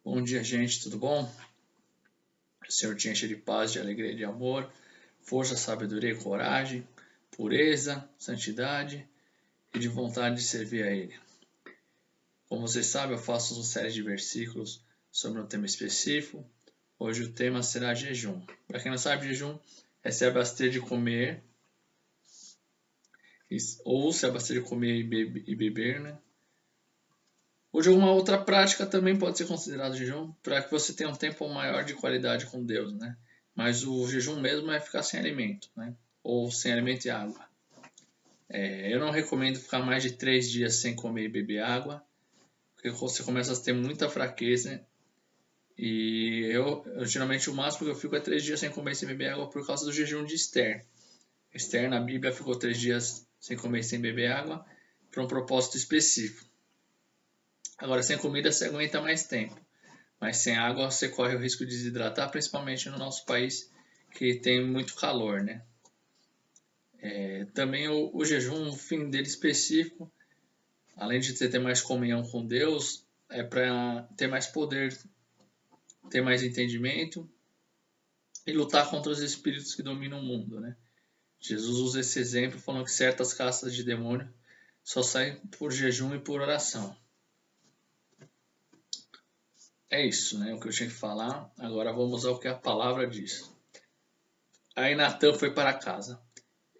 Bom dia, gente, tudo bom? O Senhor te enche de paz, de alegria e de amor, força, sabedoria e coragem, pureza, santidade e de vontade de servir a Ele. Como vocês sabem, eu faço uma série de versículos sobre um tema específico. Hoje o tema será jejum. Para quem não sabe, jejum é se abster de comer, ou se abster de comer e beber, né? Ou de alguma outra prática também pode ser considerado jejum, para que você tenha um tempo maior de qualidade com Deus, né? Mas o jejum mesmo é ficar sem alimento, né? Ou sem alimento e água. Eu não recomendo ficar mais de 3 dias sem comer e beber água, porque você começa a ter muita fraqueza. E geralmente o máximo que eu fico é 3 dias sem comer e sem beber água por causa do jejum de Esther. Esther na Bíblia ficou 3 dias sem comer e sem beber água para um propósito específico. Agora, sem comida você aguenta mais tempo. Mas sem água você corre o risco de desidratar, principalmente no nosso país que tem muito calor, né? Também o jejum, o fim dele específico, além de você ter mais comunhão com Deus, é para ter mais poder, ter mais entendimento e lutar contra os espíritos que dominam o mundo, né? Jesus usa esse exemplo falando que certas castas de demônio só saem por jejum e por oração. É isso, né? O que eu tinha que falar. Agora vamos ao que a palavra diz. Aí Natan foi para casa.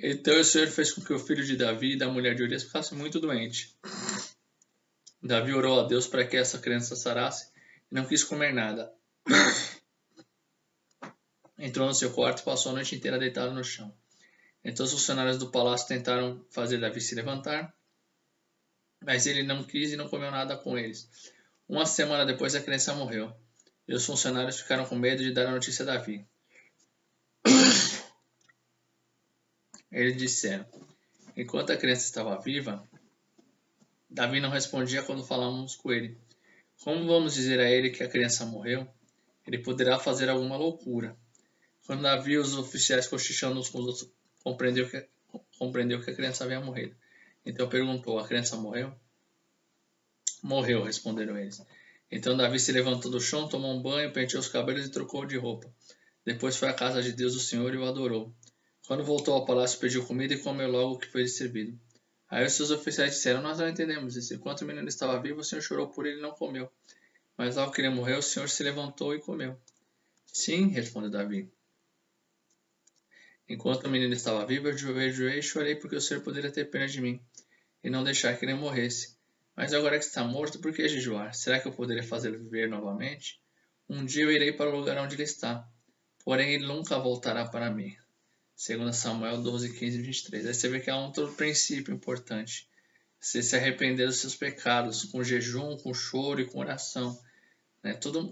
Então o Senhor fez com que o filho de Davi e da mulher de Urias ficasse muito doente. Davi orou a Deus para que essa criança sarasse e não quis comer nada. Entrou no seu quarto e passou a noite inteira deitado no chão. Então os funcionários do palácio tentaram fazer Davi se levantar, mas ele não quis e não comeu nada com eles. Uma semana depois a criança morreu, e os funcionários ficaram com medo de dar a notícia a Davi. Eles disseram: enquanto a criança estava viva, Davi não respondia quando falávamos com ele. Como vamos dizer a ele que a criança morreu? Ele poderá fazer alguma loucura. Quando Davi e os oficiais cochichando uns com os outros, compreendeu que a criança havia morrido. Então perguntou: a criança morreu? Morreu, responderam eles. Então Davi se levantou do chão, tomou um banho, penteou os cabelos e trocou de roupa. Depois foi à casa de Deus do Senhor e o adorou. Quando voltou ao palácio, pediu comida e comeu logo o que foi servido. Aí os seus oficiais disseram: nós não entendemos isso. Enquanto o menino estava vivo, o Senhor chorou por ele e não comeu. Mas logo que ele morreu, o Senhor se levantou e comeu. Sim, respondeu Davi. Enquanto o menino estava vivo, eu jejuei e chorei porque o Senhor poderia ter pena de mim e não deixar que ele morresse. Mas agora que está morto, por que jejuar? Será que eu poderia fazê-lo viver novamente? Um dia eu irei para o lugar onde ele está, porém ele nunca voltará para mim. 2 Samuel 12, 15 e 23. Aí você vê que há um outro princípio importante. Você se arrepender dos seus pecados, com jejum, com choro e com oração.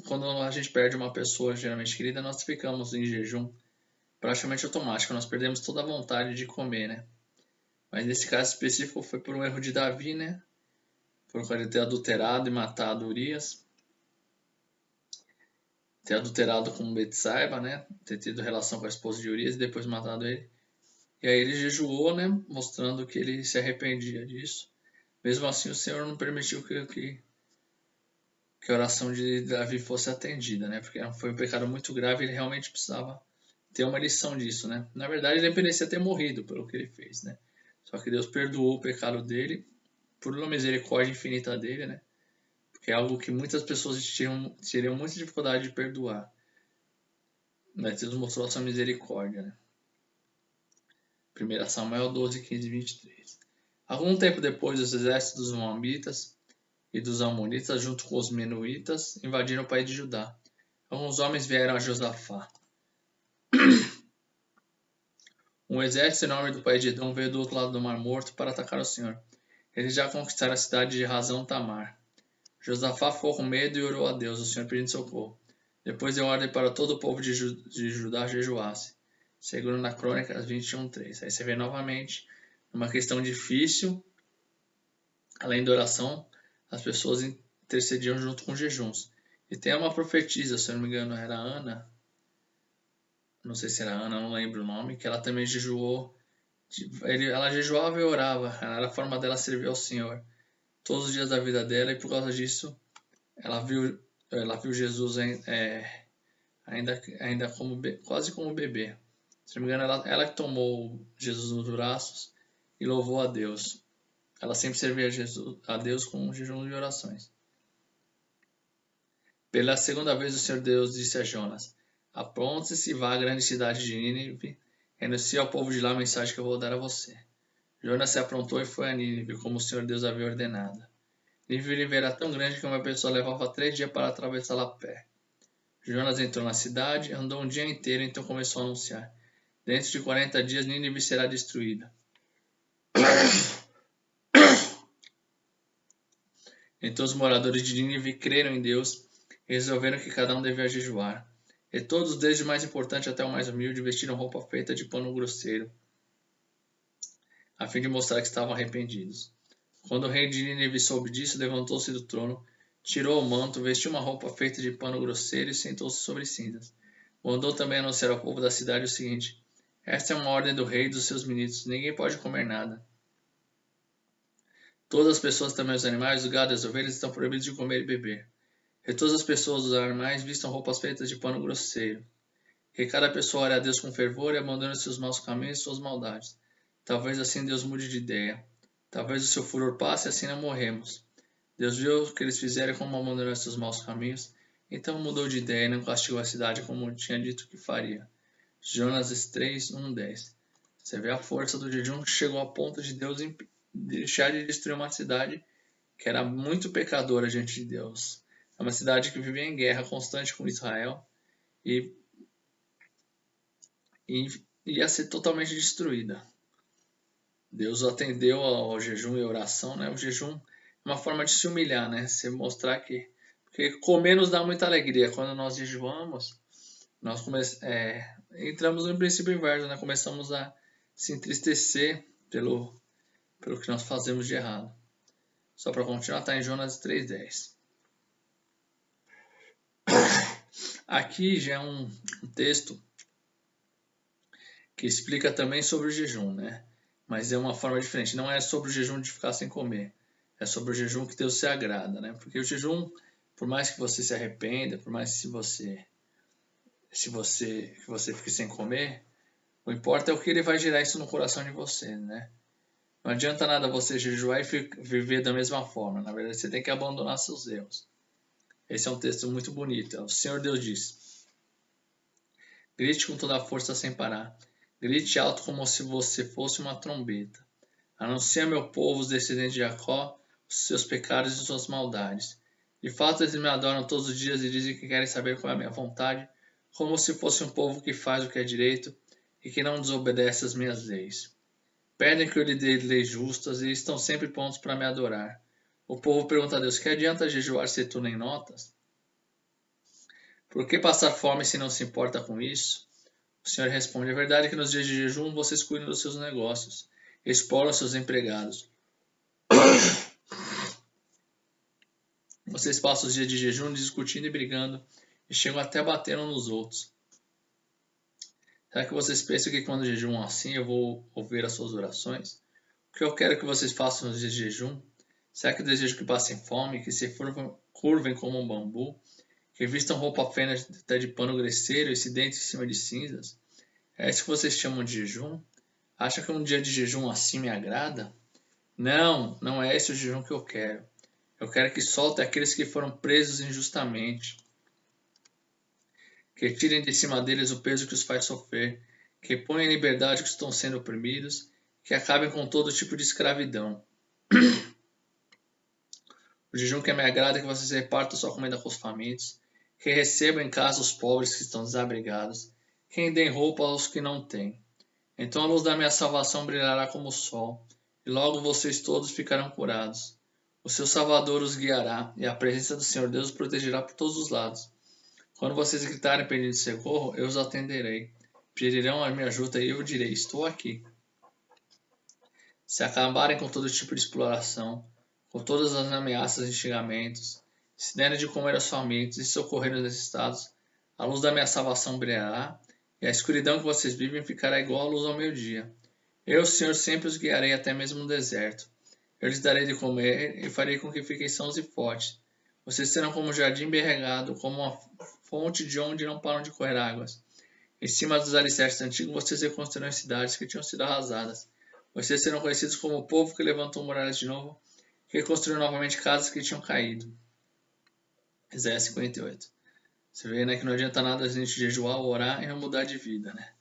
Quando a gente perde uma pessoa geralmente querida, nós ficamos em jejum praticamente automático, nós perdemos toda a vontade de comer, né? Mas nesse caso específico foi por um erro de Davi, né? Por ele ter adulterado e matado Urias, ter adulterado com Betsaiba, né? Ter tido relação com a esposa de Urias e depois matado ele. E aí ele jejuou, né? Mostrando que ele se arrependia disso. Mesmo assim, o Senhor não permitiu que a oração de Davi fosse atendida, né? Porque foi um pecado muito grave e ele realmente precisava ter uma lição disso, né? Na verdade, ele merecia ter morrido pelo que ele fez, né? Só que Deus perdoou o pecado dele por uma misericórdia infinita dele, né? Porque é algo que muitas pessoas teriam muita dificuldade de perdoar. Mas Deus mostrou a sua misericórdia, né? 1 Samuel 12, 15 e 23. Algum tempo depois, os exércitos dos Moabitas e dos Amonitas, junto com os Menuitas, invadiram o país de Judá. Alguns homens vieram a Josafá. Um exército enorme do país de Edom veio do outro lado do Mar Morto para atacar o Senhor. Eles já conquistaram a cidade de Razão Tamar. Josafá ficou com medo e orou a Deus, o Senhor pedindo socorro. Depois deu ordem para todo o povo de Judá jejuasse. Segundo na Crônicas 21:3. Aí você vê novamente uma questão difícil. Além da oração, as pessoas intercediam junto com jejuns. E tem uma profetisa, se eu não me engano, era Ana. Não sei se era Ana, não lembro o nome, que ela também jejuou. Ela jejuava e orava. Era a forma dela servir ao Senhor todos os dias da vida dela, e por causa disso ela viu ela viu Jesus ainda como, quase como bebê. Se não me engano, ela que tomou Jesus nos braços e louvou a Deus. Ela sempre servia a Deus com jejum e orações. Pela segunda vez o Senhor Deus disse a Jonas: apronte-se e vá à grande cidade de Nínive, e anuncie ao povo de lá a mensagem que eu vou dar a você. Jonas se aprontou e foi a Nínive, como o Senhor Deus havia ordenado. Nínive era tão grande que uma pessoa levava 3 dias para atravessá-la a pé. Jonas entrou na cidade, andou um dia inteiro, então começou a anunciar: dentro de 40 dias Nínive será destruída. Então os moradores de Nínive creram em Deus e resolveram que cada um devia jejuar. E todos, desde o mais importante até o mais humilde, vestiram roupa feita de pano grosseiro, a fim de mostrar que estavam arrependidos. Quando o rei de Nínive soube disso, levantou-se do trono, tirou o manto, vestiu uma roupa feita de pano grosseiro e sentou-se sobre cinzas. Mandou também anunciar ao povo da cidade o seguinte: esta é uma ordem do rei e dos seus ministros, ninguém pode comer nada. Todas as pessoas, também os animais, o gado e as ovelhas, estão proibidos de comer e beber. Que todas as pessoas dos animais vistam roupas feitas de pano grosseiro. Que cada pessoa ore a Deus com fervor e abandone seus maus caminhos e suas maldades. Talvez assim Deus mude de ideia. Talvez o seu furor passe e assim não morremos. Deus viu o que eles fizeram como abandonaram seus maus caminhos, então mudou de ideia e não castigou a cidade como tinha dito que faria. Jonas 3, 1, 10. Você vê a força do jejum que chegou a ponto de Deus deixar de destruir uma cidade que era muito pecadora diante de Deus. É uma cidade que vivia em guerra constante com Israel e ia ser totalmente destruída. Deus atendeu ao jejum e oração, né? O jejum é uma forma de se humilhar, né? Você mostrar que... Porque comer nos dá muita alegria. Quando nós jejuamos, nós entramos no princípio inverso, né? Começamos a se entristecer pelo que nós fazemos de errado. Só para continuar, está em Jonas 3,10. Aqui já é um texto que explica também sobre o jejum, né? Mas é uma forma diferente. Não é sobre o jejum de ficar sem comer. É sobre o jejum que Deus se agrada, né? Porque o jejum, por mais que você se arrependa, por mais que você fique sem comer, o importa é o que ele vai gerar isso no coração de você, né? Não adianta nada você jejuar e viver da mesma forma. Na verdade, você tem que abandonar seus erros. Esse é um texto muito bonito. O Senhor Deus diz: grite com toda a força sem parar. Grite alto como se você fosse uma trombeta. Anuncie a meu povo, os descendentes de Jacó, os seus pecados e suas maldades. De fato, eles me adoram todos os dias e dizem que querem saber qual é a minha vontade, como se fosse um povo que faz o que é direito e que não desobedece às minhas leis. Pedem que eu lhe dê leis justas e estão sempre prontos para me adorar. O povo pergunta a Deus: que adianta jejuar se tu nem notas? Por que passar fome se não se importa com isso? O Senhor responde: é verdade que nos dias de jejum vocês cuidam dos seus negócios, exploram seus empregados. Vocês passam os dias de jejum discutindo e brigando e chegam até a bater uns nos outros. Será que vocês pensam que quando jejuam assim eu vou ouvir as suas orações? O que eu quero que vocês façam nos dias de jejum? Será que desejo que passem fome, que se curvem como um bambu, que vistam roupa fina até de pano grosseiro e se deitem em cima de cinzas? É isso que vocês chamam de jejum? Acham que um dia de jejum assim me agrada? Não, não é esse o jejum que eu quero. Eu quero que solte aqueles que foram presos injustamente, que tirem de cima deles o peso que os faz sofrer, que ponham em liberdade os que estão sendo oprimidos, que acabem com todo tipo de escravidão. O jejum que me agrada é que vocês repartam sua comida com os famintos, que recebam em casa os pobres que estão desabrigados, que deem roupa aos que não têm. Então a luz da minha salvação brilhará como o sol, e logo vocês todos ficarão curados. O seu Salvador os guiará, e a presença do Senhor Deus os protegerá por todos os lados. Quando vocês gritarem pedindo socorro, eu os atenderei. Pedirão a minha ajuda e eu direi: estou aqui. Se acabarem com todo tipo de exploração, com todas as ameaças e xingamentos, se derem de comer aos famintos e socorrerem os necessitados, a luz da minha salvação brilhará, e a escuridão que vocês vivem ficará igual à luz ao meio-dia. Eu, Senhor, sempre os guiarei até mesmo no deserto. Eu lhes darei de comer e farei com que fiquem sãos e fortes. Vocês serão como um jardim bem regado, como uma fonte de onde não param de correr águas. Em cima dos alicerces antigos, vocês reconstruirão cidades que tinham sido arrasadas. Vocês serão conhecidos como o povo que levantou muralhas de novo, que reconstruiu novamente casas que tinham caído. Isaías 58. Você vê, né, que não adianta nada a gente jejuar, orar e não mudar de vida, né?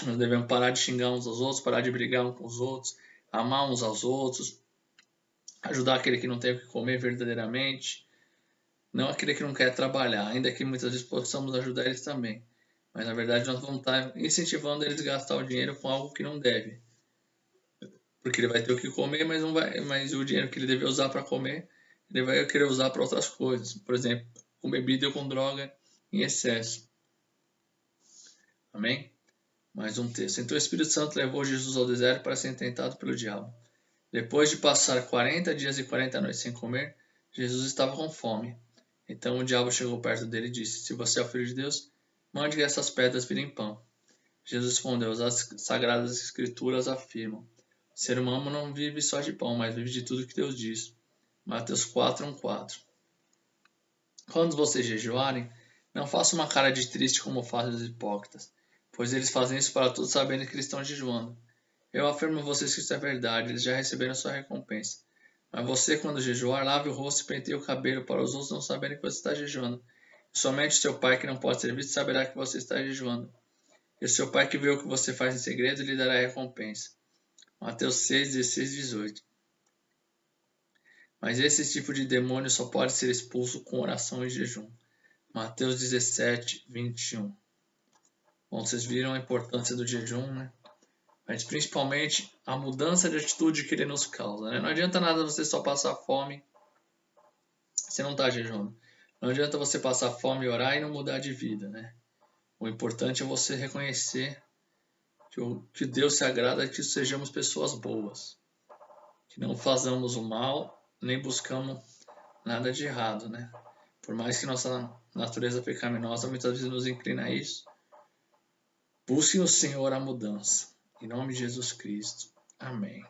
Nós devemos parar de xingar uns aos outros, parar de brigar uns com os outros, amar uns aos outros, ajudar aquele que não tem o que comer verdadeiramente, não aquele que não quer trabalhar, ainda que muitas vezes possamos ajudar eles também. Mas na verdade nós vamos estar incentivando eles a gastar o dinheiro com algo que não deve. Porque ele vai ter o que comer, mas não vai, mas o dinheiro que ele deve usar para comer, ele vai querer usar para outras coisas. Por exemplo, com bebida ou com droga em excesso. Amém? Mais um texto. Então o Espírito Santo levou Jesus ao deserto para ser tentado pelo diabo. Depois de passar 40 dias e 40 noites sem comer, Jesus estava com fome. Então o diabo chegou perto dele e disse: Se você é o Filho de Deus, mande que essas pedras virem pão. Jesus respondeu: As sagradas escrituras afirmam: o ser humano não vive só de pão, mas vive de tudo que Deus diz. Mateus 4:1-4. Quando vocês jejuarem, não façam uma cara de triste como fazem os hipócritas, pois eles fazem isso para todos saberem que eles estão jejuando. Eu afirmo a vocês que isso é verdade, eles já receberam sua recompensa. Mas você, quando jejuar, lave o rosto e penteie o cabelo, para os outros não saberem que você está jejuando. E somente seu pai, que não pode ser visto, saberá que você está jejuando. E o seu pai, que vê o que você faz em segredo, lhe dará a recompensa. Mateus 6:16-18. Mas esse tipo de demônio só pode ser expulso com oração e jejum. Mateus 17:21. Bom, vocês viram a importância do jejum, né? Mas principalmente a mudança de atitude que ele nos causa, né? Não adianta nada você só passar fome se você não está jejuando. Não adianta você passar fome e orar e não mudar de vida, né? O importante é você reconhecer que Deus se agrada que sejamos pessoas boas. Que não façamos o mal, nem buscamos nada de errado, né? Por mais que nossa natureza pecaminosa muitas vezes nos inclina a isso, busquem o Senhor a mudança. Em nome de Jesus Cristo. Amém.